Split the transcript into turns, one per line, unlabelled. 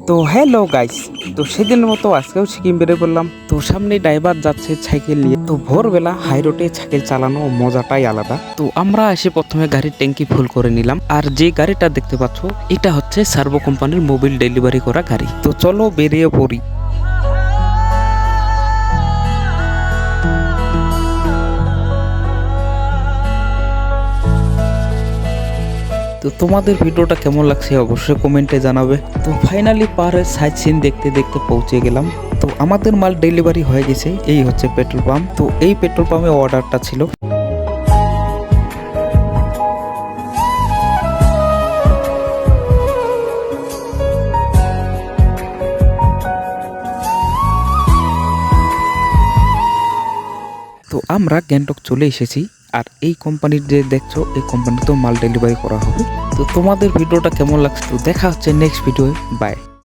তো hello guys, তো সেদিনের মতো আজকেও সিকিম বেরিয়ে পড়লাম। তো সামনে ড্রাইভার যাচ্ছে সাইকেল নিয়ে। তো ভোরবেলা হাই রোডে সাইকেল চালানো মজাটাই আলাদা। তো আমরা এসে প্রথমে গাড়ির ট্যাঙ্কি ফুল করে নিলাম। আর যে গাড়িটা দেখতে পাচ্ছ এটা হচ্ছে সার্ভো কোম্পানির মোবিল ডেলিভারি করা গাড়ি। তো চলো বেরিয়ে পড়ি। তো তোমাদের ভিডিওটা কেমন লাগছে অবশ্যই কমেন্টে জানাবে। তো ফাইনালি পাহাড়ের সাইড সিন দেখতে দেখতে পৌঁছে গেলাম। তো আমাদের মাল ডেলিভারি হয়ে গেছে। এই হচ্ছে পেট্রোল পাম্প। তো এই পেট্রোল পাম্পে অর্ডারটা ছিল। তো আমরা গ্যাংটক চলে এসেছি। আর এই কোম্পানির যে দেখছো এই কোম্পানিতেও মাল ডেলিভারি করা হবে। তো তোমাদের ভিডিওটা কেমন লাগছে? তো দেখা হচ্ছে নেক্সট ভিডিও। বাই।